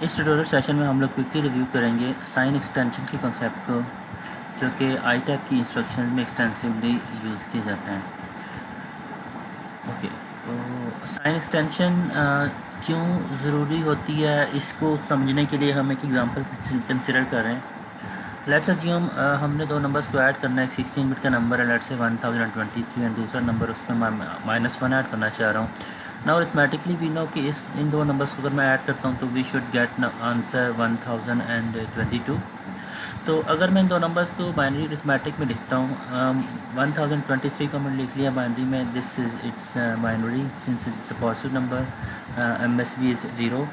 इस tutorial session में हम लोग क्विकली रिव्यू करेंगे साइन एक्सटेंशन के कॉन्सेप्ट को, जो कि आई टाइप की इंस्ट्रक्शन में एक्सटेंसिवली यूज़ किए जाते हैं। ओके, तो साइन एक्सटेंशन क्यों ज़रूरी होती है, इसको समझने के लिए हम एक एग्जांपल कंसिडर कर रहे हैं। लेट्स अज्यूम हमने दो नंबर्स को ऐड करना है। एक 16 बिट का नंबर है, लेट्स से 1023, एंड दूसरा नंबर उसमें -1 ऐड करना चाह रहा हूँ। नाउ अरिथमेटिकली वी नो कि इन दो नंबर्स को अगर मैं ऐड करता हूँ तो वी शुड गेट आंसर 1022। तो अगर मैं इन दो नंबर्स को बाइनरी अरिथमेटिक में लिखता हूँ, 1023 को मैंने लिख लिया बाइनरी में, this is it's binary since it's a positive number, MSB is 0।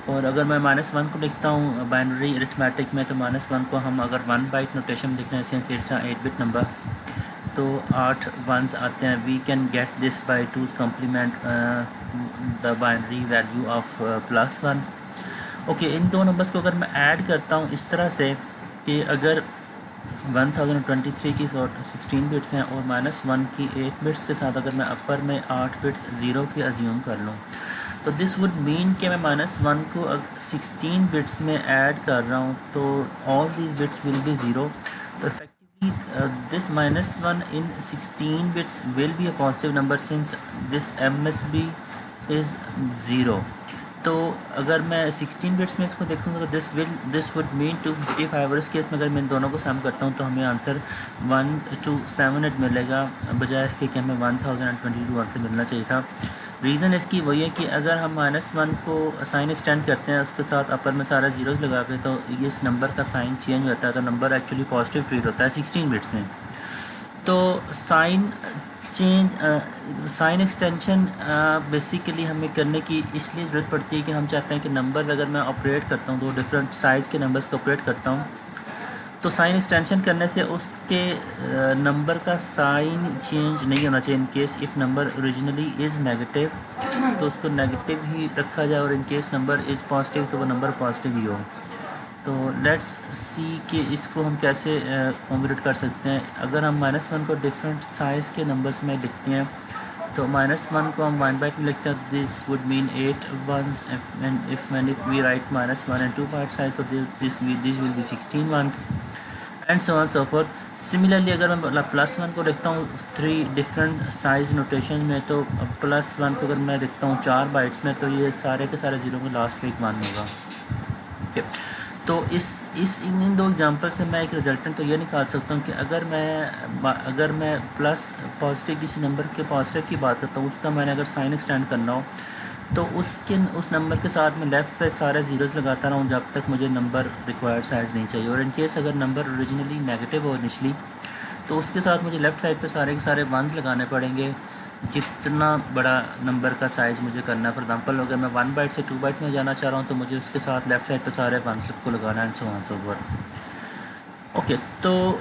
और अगर मैं -1 को लिखता हूँ बाइनरी अरिथमेटिक में, तो -1 को हम अगर 1 बाइट नोटेशन लिख रहे हैं सिंस इट्स 8 बिट नंबर, तो 8 वंस आते हैं। We can get this by 2's complement the binary value of +1। Okay, इन दो नंबर्स को अगर मैं ऐड करता हूँ इस तरह से कि अगर 1023 की 16 बिट्स हैं और -1 की 8 बिट्स के साथ अगर मैं अपर में 8 बिट्स 0 की अज्यूम कर लूँ, तो दिस वुड मीन कि मैं -1 को 16 बिट्स में ऐड कर रहा हूँ, तो all these bits will be 0। तो effectively this -1 in 16 bits will be a positive number since this MSB is 0। तो अगर मैं 16 बिट्स में इसको देखूँगा तो दिस वुड मीन 255, और इस केस में अगर मैं इन दोनों को सम करता हूँ तो हमें आंसर 1278 मिलेगा, बजाय इसके कि हमें 1022 आंसर मिलना चाहिए था। रीज़न इसकी वही है कि अगर हम -1 को साइन एक्सटेंड करते हैं, उसके साथ अपर में सारा जीरोज़ लगा के, तो इस नंबर का साइन चेंज होता है, तो नंबर एक्चुअली पॉजिटिव ट्रीट होता है 16 बिट्स में। तो साइन एक्सटेंशन बेसिकली हमें करने की इसलिए ज़रूरत पड़ती है कि हम चाहते हैं कि नंबर अगर मैं ऑपरेट करता हूँ, दो डिफरेंट साइज़ के नंबर्स को ऑपरेट करता हूँ, तो साइन एक्सटेंशन करने से उसके नंबर का साइन चेंज नहीं होना चाहिए। In case if number originally is negative तो उसको नेगेटिव ही रखा जाए, और in case number is positive तो वो नंबर पॉजिटिव ही हो। तो लेट्स सी कि इसको हम कैसे कॉन्वर्ट कर सकते हैं। अगर हम -1 को डिफरेंट साइज़ के नंबर्स में लिखते हैं, तो -1 को हम 1 बाइट में लिखते हैं, this would mean 8 ones, if we write -1 and 2 byte size, तो this will be 16 ones, and so on so forth. सिमिलरली अगर मैं +1 को लिखता हूँ 3 डिफरेंट साइज़ नोटेशन में, तो +1 को अगर मैं लिखता हूँ 4 बाइट्स में, तो ये सारे के सारे ज़ीरो में लास्ट में एक 1 होगा। ओके, तो इन दो एग्जांपल से मैं एक रिजल्टेंट तो ये निकाल सकता हूँ कि अगर मैं प्लस पॉजिटिव किसी नंबर के पॉजिटिव की बात करता हूँ, उसका मैंने अगर साइन एक्सटेंड करना हो, तो उस नंबर के साथ मैं लेफ़्ट पे सारे ज़ीरोज़ लगाता रहूँ जब तक मुझे नंबर रिक्वायर्ड साइज़ नहीं चाहिए। और इन केस अगर नंबर ओरिजिनली नेगेटिव हो इनिशली, तो उसके साथ मुझे लेफ़्ट साइड पे सारे के सारे वंस लगाने पड़ेंगे, जितना बड़ा नंबर का साइज़ मुझे करना है। फॉर एग्जांपल अगर मैं 1 बाइट से 2 बाइट में जाना चाह रहा हूँ, तो मुझे उसके साथ लेफ़्ट साइड पे सारे वंस को लगाना है, and so on so fourth. Okay, तो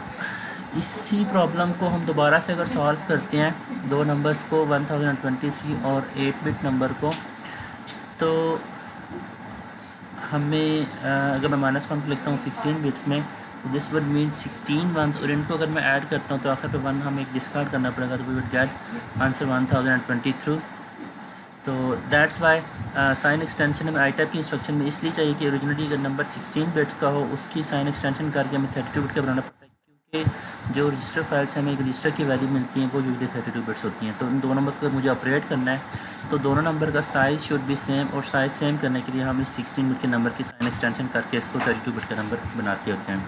इसी प्रॉब्लम को हम दोबारा से अगर सॉल्व करते हैं, दो नंबर्स को 1023 और 8 बिट नंबर को, तो हमें अगर मैं -1 को लिखता हूँ 16 बिट्स में, दिस वुड मीन 16 वंस, और इनको अगर मैं ऐड करता हूँ तो आखिर पे 1 हमें एक डिस्कार्ड करना पड़ेगा, तो वी वुड गेट आंसर 1023। तो दैट्स वाई साइन एक्सटेंशन में आई टाइप की इंस्ट्रक्शन में इसलिए चाहिए कि ओरिजिनली अगर नंबर 16 बिट्स का हो, उसकी साइन एक्सटेंशन करके हमें 32 बिट का बनाना पड़ता है, क्योंकि जो रजिस्टर फाइल्स हमें एक रजिस्टर की वैल्यू मिलती हैं वो यूजली 32 बिट्स होती हैं। तो इन दोनों नंबर्स को मुझे ऑपरेट करना है, तो दोनों नंबर का साइज़ शुड बी सेम, और साइज़ सेम करने के लिए हम इस 16 बिट के नंबर की साइन एक्सटेंशन करके इसको 32 बिट का नंबर बनाते होते हैं।